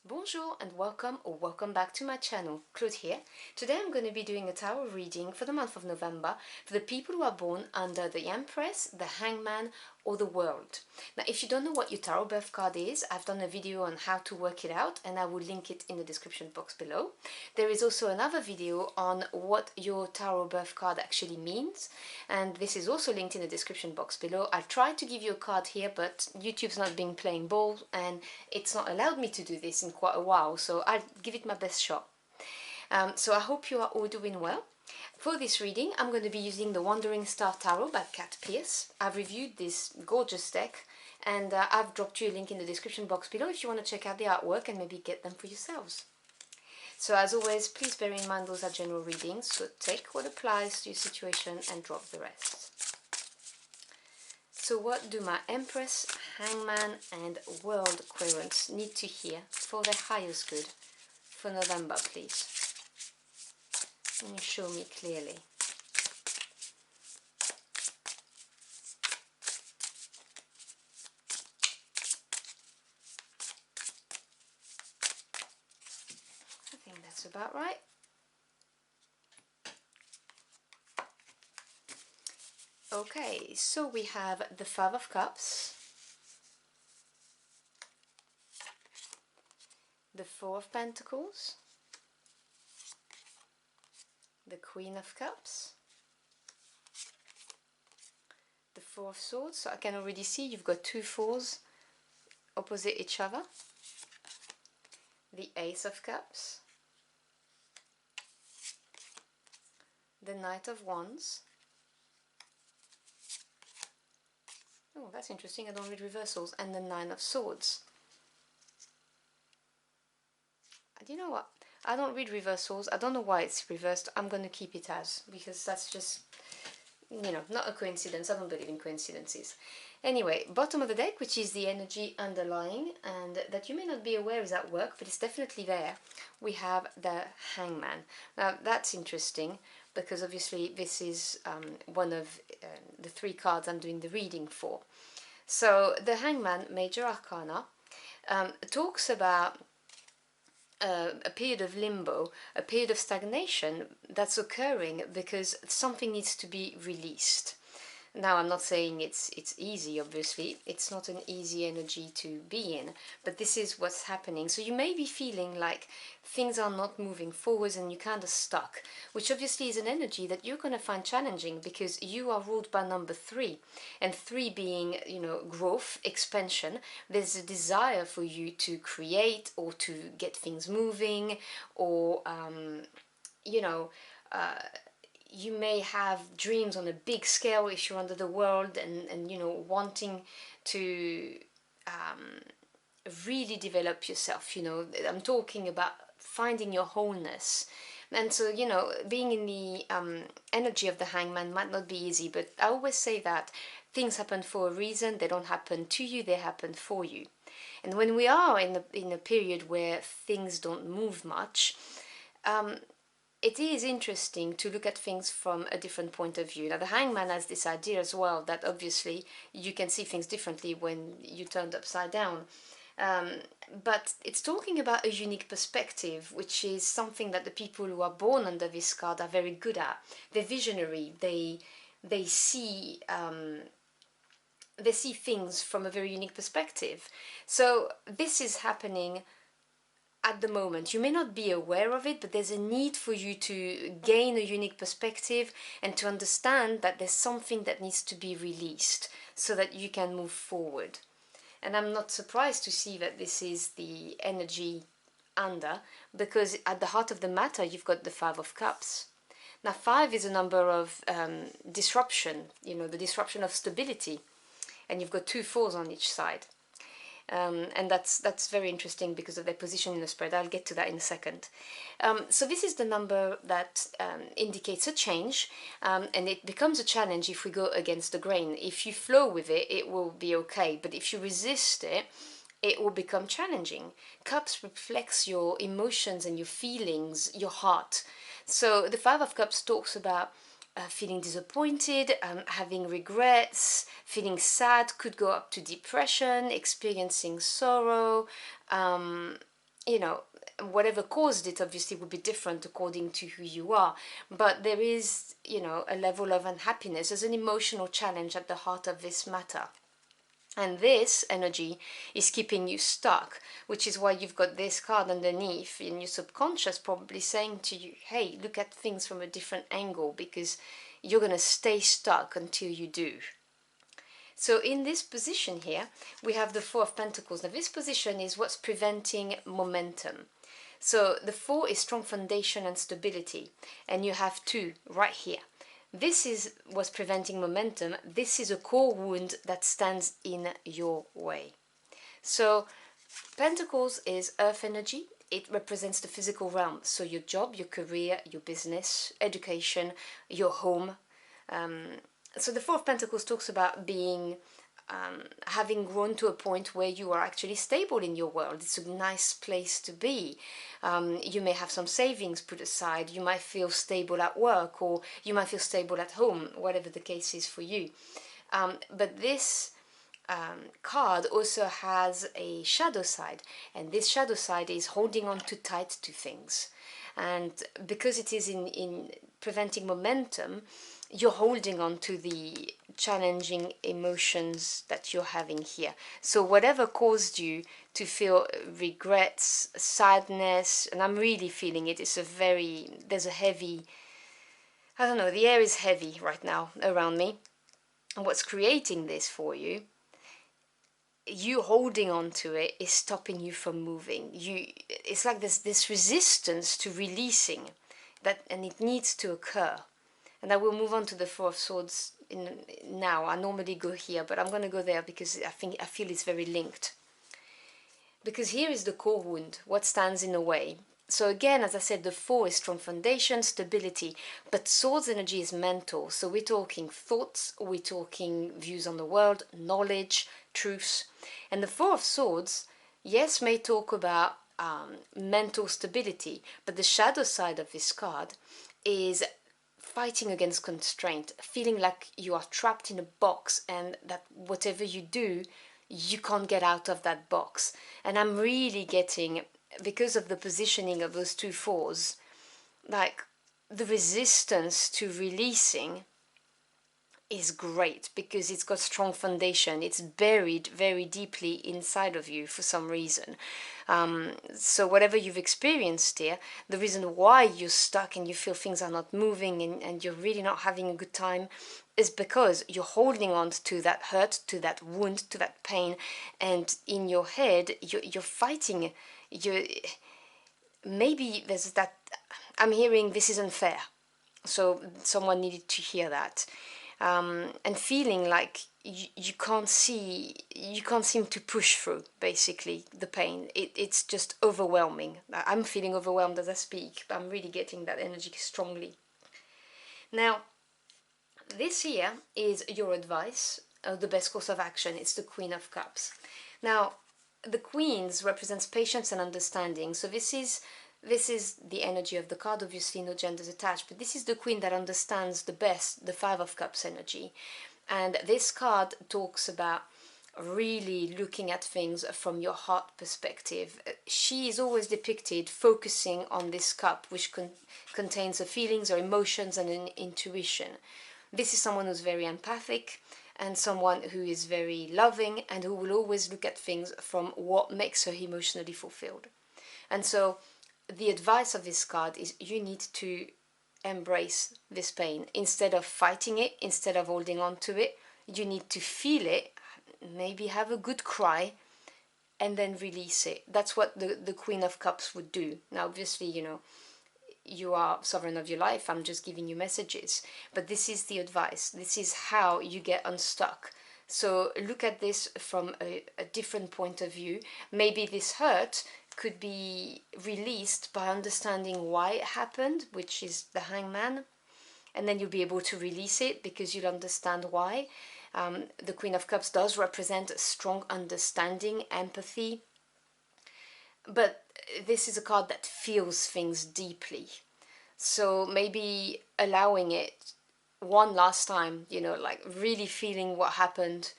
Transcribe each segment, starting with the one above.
Bonjour and welcome or welcome back to my channel. Claude here. Today I'm going to be doing a tarot reading for the month of November for the people who are born under the Empress, the Hangman or the World. Now if you don't know what your tarot birth card is, I've done a video on how to work it out and I will link it in the description box below. There is also another video on what your tarot birth card actually means and this is also linked in the description box below. I'll try to give you a card here but YouTube's not been playing ball and it's not allowed me to do this in quite a while, so I'll give it my best shot. So I hope you are all doing well. For this reading I'm going to be using the Wandering Star Tarot by Kat Pierce. I've reviewed this gorgeous deck and I've dropped you a link in the description box below if you want to check out the artwork and maybe get them for yourselves. So as always, please bear in mind those are general readings, so take what applies to your situation and drop the rest. So what do my Empress, Hangman and World Querents need to hear for their highest good for November, please? Can you show me clearly? I think that's about right. Okay, so we have the Five of Cups, the Four of Pentacles, the Queen of Cups, the Four of Swords. So I can already see you've got two fours opposite each other, the Ace of Cups, the Knight of Wands. Oh, that's interesting, I don't read reversals, and the Nine of Swords. And you know what? I don't read reversals. I don't know why it's reversed. I'm going to keep it as, because that's just, you know, not a coincidence. I don't believe in coincidences. Anyway, bottom of the deck, which is the energy underlying and that you may not be aware is at work, but it's definitely there. We have the Hangman. Now that's interesting because obviously this is one of the three cards I'm doing the reading for. So the Hangman, Major Arcana, talks about a period of limbo, a period of stagnation that's occurring because something needs to be released. Now I'm not saying it's easy, obviously, it's not an easy energy to be in, but this is what's happening. So you may be feeling like things are not moving forwards and you're kind of stuck, which obviously is an energy that you're going to find challenging because you are ruled by number 3, and 3 being, you know, growth, expansion. There's a desire for you to create or to get things moving, or you know, you may have dreams on a big scale if you're under the world and you know, wanting to really develop yourself. You know, I'm talking about finding your wholeness. And so, you know, being in the energy of the Hangman might not be easy, but I always say that things happen for a reason. They don't happen to you, they happen for you. And when we are in a period where things don't move much, it is interesting to look at things from a different point of view. Now the Hangman has this idea as well that obviously you can see things differently when you turned upside down. But it's talking about a unique perspective, which is something that the people who are born under this card are very good at. They're visionary, they see things from a very unique perspective. So this is happening at the moment. You may not be aware of it, but there's a need for you to gain a unique perspective and to understand that there's something that needs to be released so that you can move forward. And I'm not surprised to see that this is the energy under, because at the heart of the matter you've got the Five of Cups. Now 5 is a number of disruption, you know, the disruption of stability, and you've got two 4s on each side. And that's very interesting because of their position in the spread. I'll get to that in a second. So this is the number that indicates a change, and it becomes a challenge if we go against the grain. If you flow with it, it will be okay, but if you resist it, it will become challenging. Cups reflects your emotions and your feelings, your heart. So the Five of Cups talks about feeling disappointed, having regrets, feeling sad, could go up to depression, experiencing sorrow, you know, whatever caused it obviously would be different according to who you are, but there is, you know, a level of unhappiness. There's an emotional challenge at the heart of this matter. And this energy is keeping you stuck, which is why you've got this card underneath in your subconscious probably saying to you, hey, look at things from a different angle, because you're going to stay stuck until you do. So in this position here, we have the Four of Pentacles. Now this position is what's preventing momentum. So the Four is strong foundation and stability, and you have two right here. This is what's preventing momentum. This is a core wound that stands in your way. So Pentacles is earth energy. It represents the physical realm. So your job, your career, your business, education, your home. So the Four of Pentacles talks about being, having grown to a point where you are actually stable in your world. It's a nice place to be. You may have some savings put aside. You might feel stable at work, or you might feel stable at home, whatever the case is for you. But this card also has a shadow side, and this shadow side is holding on too tight to things. And because it is in preventing momentum, you're holding on to the challenging emotions that you're having here. So whatever caused you to feel regrets, sadness, and I'm really feeling it, there's a heavy, I don't know, the air is heavy right now around me. And what's creating this for you, you holding on to it is stopping you from moving. It's like this resistance to releasing that, and it needs to occur. And I will move on to the Four of Swords now. I normally go here, but I'm going to go there because I feel it's very linked. Because here is the core wound, what stands in the way. So again, as I said, the Four is strong foundation, stability, but Swords energy is mental. So we're talking thoughts, we're talking views on the world, knowledge, truths. And the Four of Swords, yes, may talk about mental stability, but the shadow side of this card is fighting against constraint, feeling like you are trapped in a box and that whatever you do, you can't get out of that box. And I'm really getting, because of the positioning of those two fours, like the resistance to releasing is great because it's got strong foundation. It's buried very deeply inside of you for some reason. So whatever you've experienced here, the reason why you're stuck and you feel things are not moving and you're really not having a good time is because you're holding on to that hurt, to that wound, to that pain, and in your head you're fighting. Maybe there's that, I'm hearing this is unfair, so someone needed to hear that. And feeling like you can't seem to push through basically the pain. It's just overwhelming. I'm feeling overwhelmed as I speak, but I'm really getting that energy strongly. Now, this here is your advice, the best course of action. It's the Queen of Cups. Now, the Queens represents patience and understanding. So this is the energy of the card, obviously no genders attached, but this is the Queen that understands the best the Five of Cups energy. And this card talks about really looking at things from your heart perspective. She is always depicted focusing on this cup, which contains the feelings or emotions and an intuition. This is someone who's very empathic and someone who is very loving and who will always look at things from what makes her emotionally fulfilled. And so the advice of this card is you need to embrace this pain. Instead of fighting it, instead of holding on to it, you need to feel it, maybe have a good cry, and then release it. That's what the Queen of Cups would do. Now, obviously, you know, you are sovereign of your life. I'm just giving you messages. But this is the advice. This is how you get unstuck. So look at this from a different point of view. Maybe this hurt could be released by understanding why it happened, which is the Hangman, and then you'll be able to release it because you'll understand why. The Queen of Cups does represent strong understanding, empathy, but this is a card that feels things deeply. So maybe allowing it one last time, you know, like really feeling what happened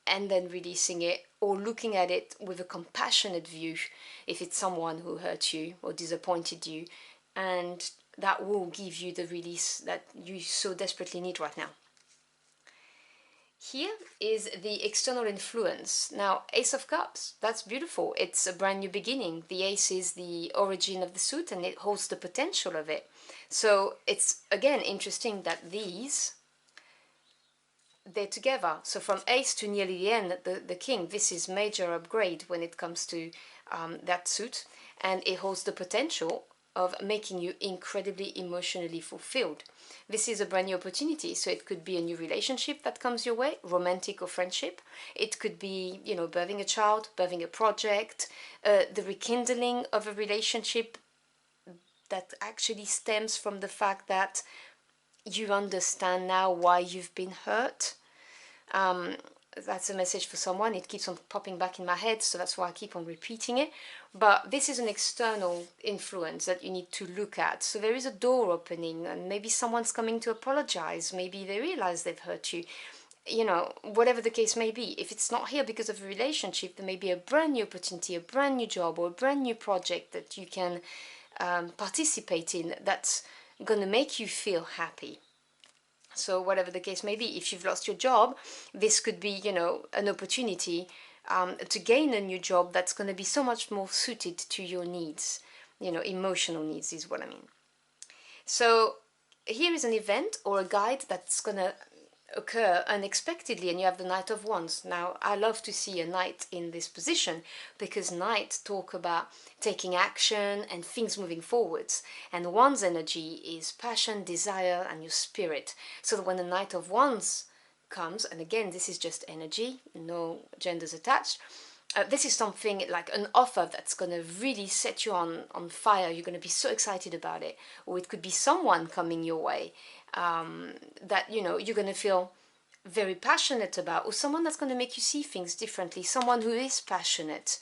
and then releasing it, or looking at it with a compassionate view if it's someone who hurt you or disappointed you, and that will give you the release that you so desperately need right now. Here is the external influence. Now, Ace of Cups, that's beautiful. It's a brand new beginning. The ace is the origin of the suit and it holds the potential of it. So it's, again, interesting that they're together. So from ace to nearly the end, the king, this is major upgrade when it comes to that suit. And it holds the potential of making you incredibly emotionally fulfilled. This is a brand new opportunity, so it could be a new relationship that comes your way, romantic or friendship. It could be, you know, birthing a child, birthing a project, the rekindling of a relationship that actually stems from the fact that you understand now why you've been hurt. That's a message for someone. It keeps on popping back in my head, so that's why I keep on repeating it. But this is an external influence that you need to look at. So there is a door opening, and maybe someone's coming to apologize. Maybe they realize they've hurt you. You know, whatever the case may be. If it's not here because of a relationship, there may be a brand new opportunity, a brand new job, or a brand new project that you can participate in that's going to make you feel happy. So whatever the case may be, if you've lost your job, this could be, you know, an opportunity to gain a new job that's going to be so much more suited to your needs. You know, emotional needs is what I mean. So here is an event or a guide that's going to occur unexpectedly, and you have the Knight of Wands. Now, I love to see a knight in this position because knights talk about taking action and things moving forwards, and Wands energy is passion, desire, and your spirit. So that when the Knight of Wands comes, and again, this is just energy, no genders attached, this is something like an offer that's going to really set you on fire. You're going to be so excited about it. Or it could be someone coming your way that, you know, you're going to feel very passionate about, or someone that's going to make you see things differently, someone who is passionate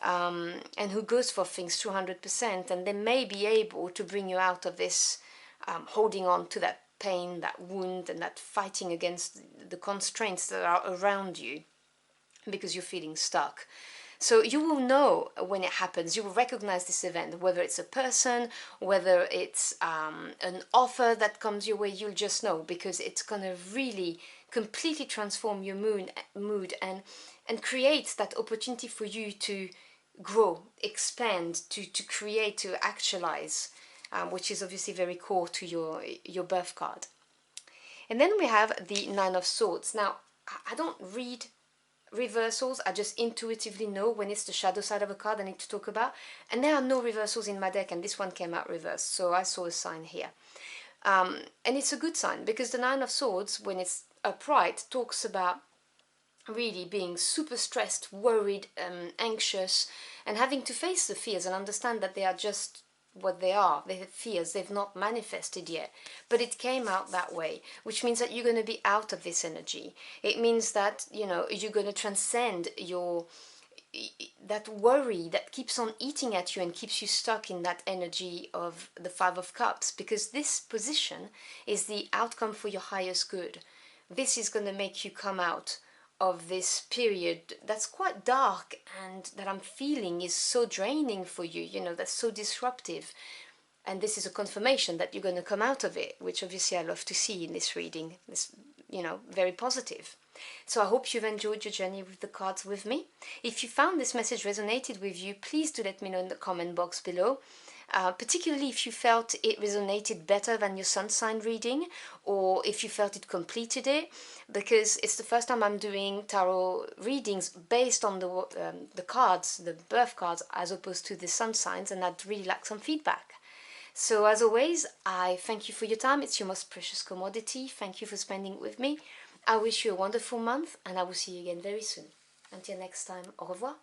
and who goes for things 200%, and they may be able to bring you out of this holding on to that pain, that wound, and that fighting against the constraints that are around you because you're feeling stuck. So you will know when it happens. You will recognize this event, whether it's a person, whether it's an offer that comes your way. You'll just know, because it's going to really completely transform your mood and create that opportunity for you to grow, expand, to create, to actualize, which is obviously very core to your birth card. And then we have the Nine of Swords. Now, I don't read reversals, I just intuitively know when it's the shadow side of a card I need to talk about, and there are no reversals in my deck, and this one came out reversed, so I saw a sign here. And it's a good sign, because the Nine of Swords, when it's upright, talks about really being super stressed, worried, anxious, and having to face the fears and understand that they are just what they are. They're fears, they've not manifested yet, but it came out that way, which means that you're going to be out of this energy. It means that, you know, you're going to transcend that worry that keeps on eating at you and keeps you stuck in that energy of the Five of Cups, because this position is the outcome for your highest good. This is going to make you come out of this period that's quite dark and that I'm feeling is so draining for you, you know, that's so disruptive. And this is a confirmation that you're going to come out of it, which obviously I love to see in this reading. This, you know, very positive. So I hope you've enjoyed your journey with the cards with me. If you found this message resonated with you, please do let me know in the comment box below. Particularly if you felt it resonated better than your sun sign reading, or if you felt it completed it, because it's the first time I'm doing tarot readings based on the cards, the birth cards, as opposed to the sun signs, and I'd really like some feedback. So as always, I thank you for your time. It's your most precious commodity. Thank you for spending it with me. I wish you a wonderful month, and I will see you again very soon. Until next time, au revoir.